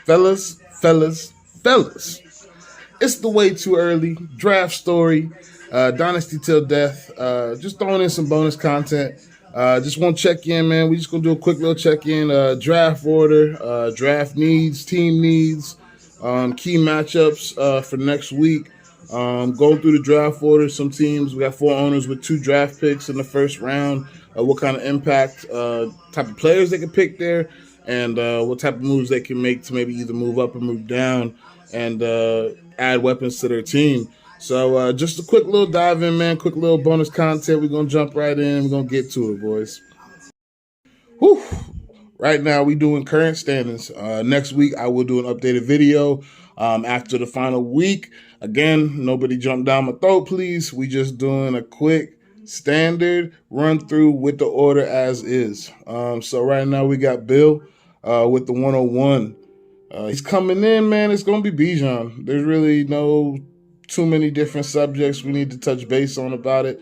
fellas. It's the way too early draft story, dynasty till death. Just throwing in some bonus content. Just want to check in, man. We just gonna do a quick little check in. Draft order, draft needs, team needs, key matchups for next week. Going through the draft order, some teams we got 4 owners with 2 draft picks in the first round. What kind of impact, type of players they can pick there, and what type of moves they can make to maybe either move up or move down, and add weapons to their team. So just a quick little dive in, man. Quick little bonus content. We're gonna jump right in. We're gonna get to it, boys. Whew. Right now, we doing current standings. Next week, I will do an updated video after the final week. Again, nobody jump down my throat, please. We just doing a quick standard run through with the order as is. So right now, we got Bill with the 101. He's coming in, man. It's going to be Bijan. There's really no too many different subjects we need to touch base on about it.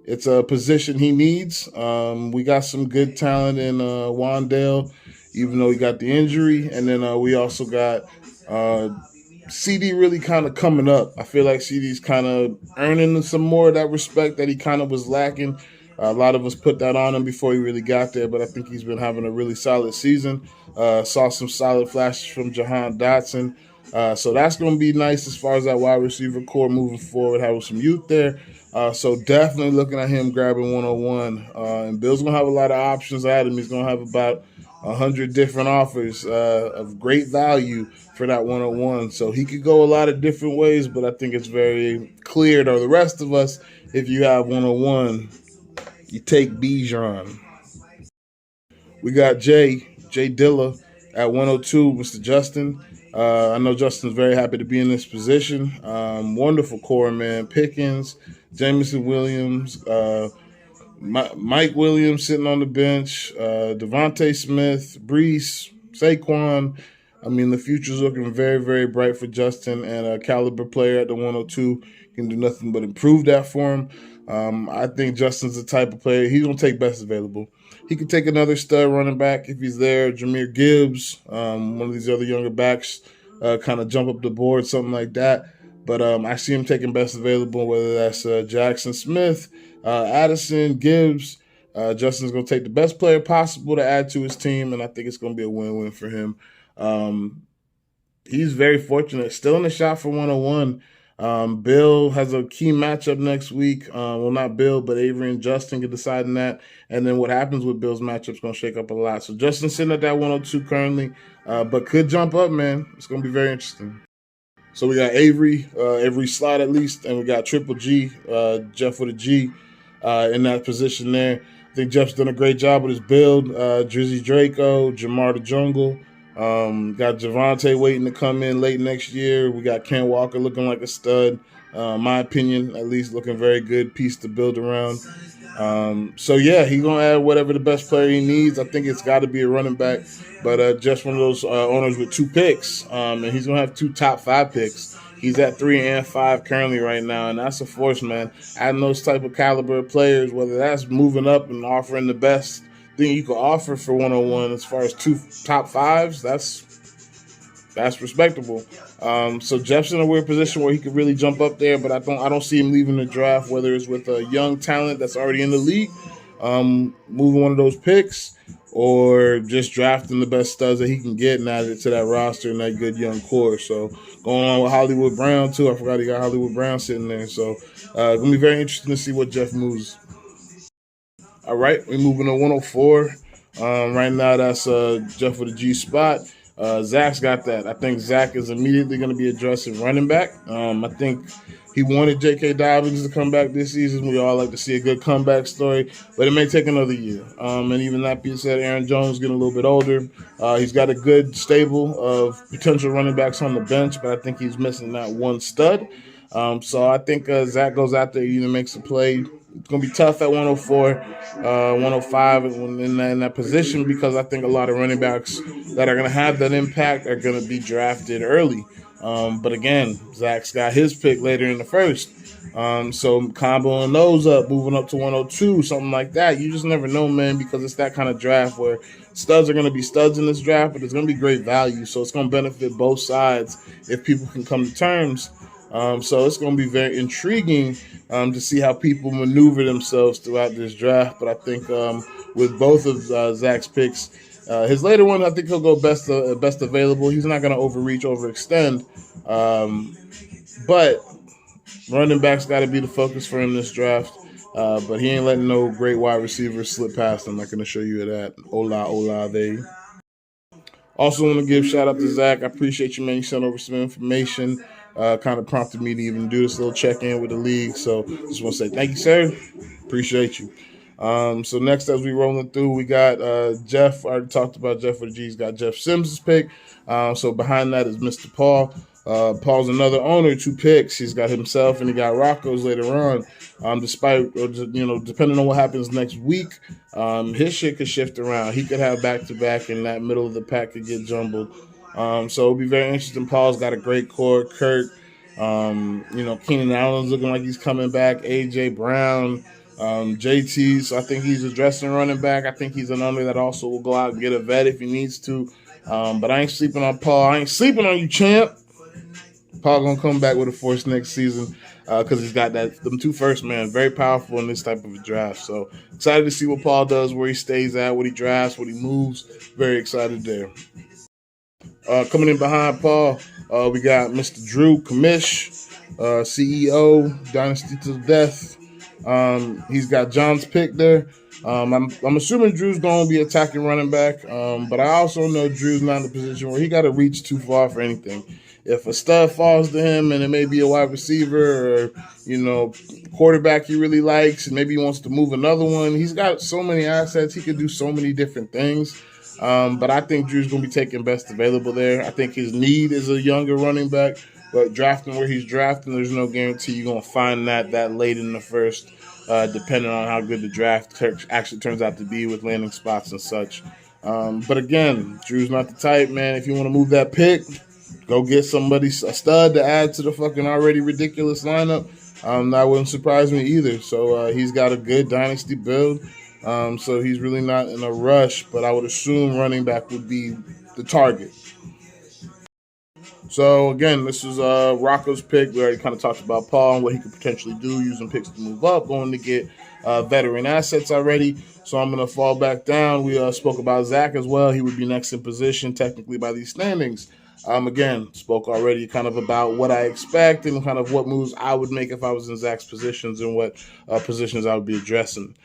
It's a position he needs. We got some good talent in Wandale, even though he got the injury. And then we also got CD really kind of coming up. I feel like CD's kind of earning some more of that respect that he kind of was lacking. A lot of us put that on him before he really got there, but I think he's been having a really solid season. Saw some solid flashes from Jahan Dotson. So that's going to be nice as far as that wide receiver core moving forward, having some youth there. So definitely looking at him grabbing 101. And Bill's going to have a lot of options at him. He's going to have about 100 different offers of great value for that 101. So he could go a lot of different ways, but I think it's very clear to the rest of us, if you have 101, you take Bijan. We got Jay Dilla at 102, Mr. Justin. I know Justin's very happy to be in this position. Wonderful core, man. Pickens, Jameson Williams, Mike Williams sitting on the bench, Devontae Smith, Brees, Saquon. I mean, the future's looking very, very bright for Justin, and a caliber player at the 102 can do nothing but improve that for him. I think Justin's the type of player, he's going to take best available. He could take another stud running back if he's there, Jahmyr Gibbs, one of these other younger backs, kind of jump up the board, something like that. But I see him taking best available, whether that's Jackson Smith, Addison, Gibbs. Justin's going to take the best player possible to add to his team, and I think it's going to be a win-win for him. He's very fortunate. Still in the shot for 101. Bill has a key matchup next week. Well, not Bill, but Avery and Justin get deciding that. And then what happens with Bill's matchup is going to shake up a lot. So Justin's sitting at that 102 currently, but could jump up, man. It's going to be very interesting. So we got Avery, every slot at least, and we got Triple G, Jeff with a G, in that position there. I think Jeff's done a great job with his build. Drizzy Draco, Jamar the Jungle. Got Javonte waiting to come in late next year. We got Ken Walker looking like a stud. My opinion, at least, looking very good piece to build around. So yeah, he's gonna add whatever the best player he needs. I think it's got to be a running back, but just one of those owners with 2 picks, and he's gonna have 2 top 5 picks. He's at 3 and 5 currently right now, and that's a force, man. Adding those type of caliber of players, whether that's moving up and offering the best thing you can offer for 101 as far as 2 top 5s, that's respectable. So Jeff's in a weird position where he could really jump up there, but I don't see him leaving the draft, whether it's with a young talent that's already in the league, moving one of those picks, or just drafting the best studs that he can get and add it to that roster and that good young core. So going on with Hollywood Brown too. I forgot he got Hollywood Brown sitting there. So gonna be very interesting to see what Jeff moves. All right, we're moving to 104. Right now, that's Jeff with a G spot. Zach's got that. I think Zach is immediately going to be addressing running back. I think he wanted J.K. Dobbins to come back this season. We all like to see a good comeback story, but it may take another year. And even that being said, Aaron Jones getting a little bit older. He's got a good stable of potential running backs on the bench, but I think he's missing that one stud. So I think Zach goes out there, either makes a play. It's going to be tough at 104, 105 in that position, because I think a lot of running backs that are going to have that impact are going to be drafted early. But again, Zach's got his pick later in the first. So comboing those up, moving up to 102, something like that. You just never know, man, because it's that kind of draft where studs are going to be studs in this draft, but there's going to be great value. So it's going to benefit both sides if people can come to terms. So it's going to be very intriguing to see how people maneuver themselves throughout this draft. But I think with both of Zach's picks, his later one, I think he'll go best available. He's not going to overreach, overextend. But running back's got to be the focus for him this draft. But he ain't letting no great wide receivers slip past him. I'm not going to show you that. Hola, they. Also, want to give shout out to Zach. I appreciate you, man. You sent over some information. Kind of prompted me to even do this little check in with the league. So just want to say thank you, sir. Appreciate you. So next, as we rolling through, we got Jeff. I already talked about Jeff with the G's. Got Jeff Sims' pick. So behind that is Mr. Paul. Paul's another owner, 2 picks. He's got himself and he got Rocco's later on. Depending on what happens next week, his shit could shift around. He could have back-to-back and that middle of the pack could get jumbled. So it'll be very interesting. Paul's got a great core. Kurt, Keenan Allen's looking like he's coming back. A.J. Brown, JT. So I think he's addressing running back. I think he's an owner that also will go out and get a vet if he needs to. But I ain't sleeping on Paul. I ain't sleeping on you, champ. Paul gonna come back with a force next season because he's got them 2 first, man. Very powerful in this type of a draft. So excited to see what Paul does, where he stays at, what he drafts, what he moves. Very excited there. Coming in behind Paul, we got Mr. Drew Commish, CEO, Dynasty to Death. He's got John's pick there. I'm assuming Drew's going to be attacking running back, but I also know Drew's not in a position where he got to reach too far for anything. If a stud falls to him and it may be a wide receiver or, quarterback he really likes and maybe he wants to move another one, he's got so many assets. He could do so many different things. But I think Drew's going to be taking best available there. I think his need is a younger running back, but drafting where he's drafting, there's no guarantee you're going to find that late in the first, depending on how good the draft actually turns out to be with landing spots and such. But again, Drew's not the type, man. If you want to move that pick, go get a stud to add to the fucking already ridiculous lineup. That wouldn't surprise me either. So he's got a good dynasty build. So he's really not in a rush, but I would assume running back would be the target. So again, this is Rocco's pick. We already kind of talked about Paul and what he could potentially do using picks to move up, going to get veteran assets already. So I'm going to fall back down. We spoke about Zach as well. He would be next in position technically by these standings. Again, spoke already kind of about what I expect and kind of what moves I would make if I was in Zach's positions and what positions I would be addressing.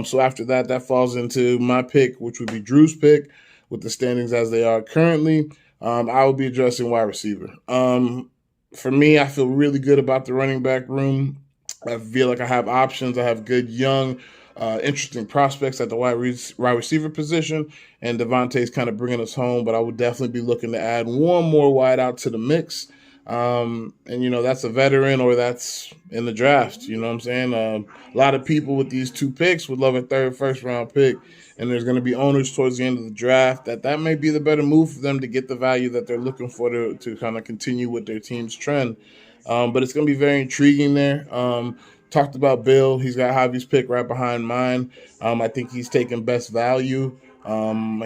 So after that falls into my pick, which would be Drew's pick with the standings as they are currently. I would be addressing wide receiver. For me, I feel really good about the running back room. I feel like I have options. I have good young interesting prospects at the wide receiver position, and Devontae's kind of bringing us home, but I would definitely be looking to add one more wide out to the mix. And, that's a veteran or that's in the draft. You know what I'm saying? A lot of people with these 2 picks would love a third first-round pick, and there's going to be owners towards the end of the draft that may be the better move for them to get the value that they're looking for to kind of continue with their team's trend. But it's going to be very intriguing there. Talked about Bill. He's got Javi's pick right behind mine. I think he's taking best value.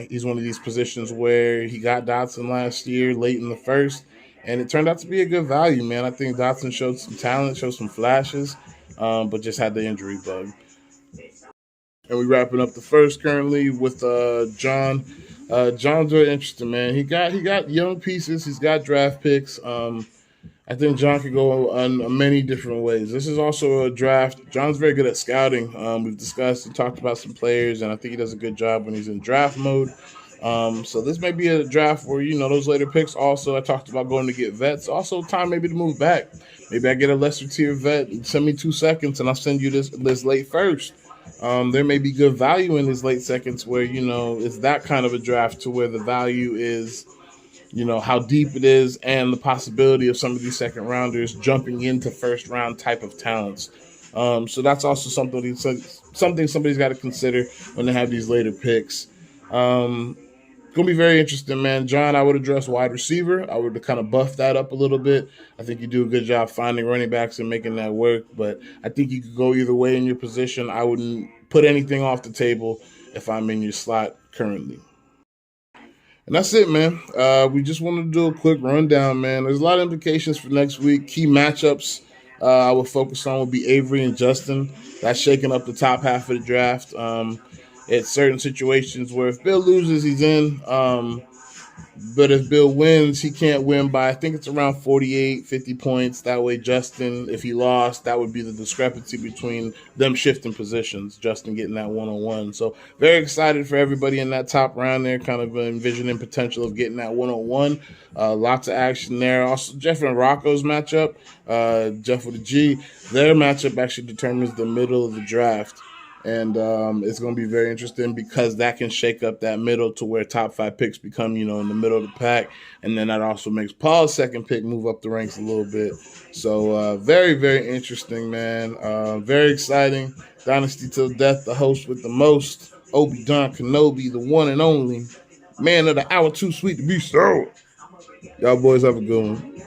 He's one of these positions where he got Dotson last year late in the first, and it turned out to be a good value, man. I think Dotson showed some talent, showed some flashes, but just had the injury bug. And we're wrapping up the first currently with John. John's very interesting, man. He got young pieces. He's got draft picks. I think John could go on many different ways. This is also a draft. John's very good at scouting. We've discussed and talked about some players, and I think he does a good job when he's in draft mode. So this may be a draft where, those later picks also, I talked about going to get vets. Also time maybe to move back. Maybe I get a lesser tier vet and send me 2 seconds, and I'll send you this late first. There may be good value in these late seconds where, it's that kind of a draft to where the value is how deep it is and the possibility of some of these second rounders jumping into first round type of talents. So that's also something somebody's got to consider when they have these later picks. Gonna be very interesting, man. John, I would address wide receiver. I would kind of buff that up a little bit. I think you do a good job finding running backs and making that work. But I think you could go either way in your position. I wouldn't put anything off the table if I'm in your slot currently. And that's it, man. We just wanted to do a quick rundown, man. There's a lot of implications for next week. Key matchups I would focus on would be Avery and Justin. That's shaking up the top half of the draft. It's certain situations where if Bill loses, he's in. But if Bill wins, he can't win by, I think it's around 48, 50 points. That way, Justin, if he lost, that would be the discrepancy between them shifting positions, Justin getting that one-on-one. So very excited for everybody in that top round there, kind of envisioning potential of getting that one-on-one. Lots of action there. Also, Jeff and Rocco's matchup, Jeff with a G, their matchup actually determines the middle of the draft. And it's going to be very interesting because that can shake up that middle to where top 5 picks become, in the middle of the pack. And then that also makes Paul's second pick move up the ranks a little bit. So very, very interesting, man. Very exciting. Dynasty Till Death, the host with the most. Obi-Wan Kenobi, the one and only. Man of the hour, too sweet to be sour. Y'all boys have a good one.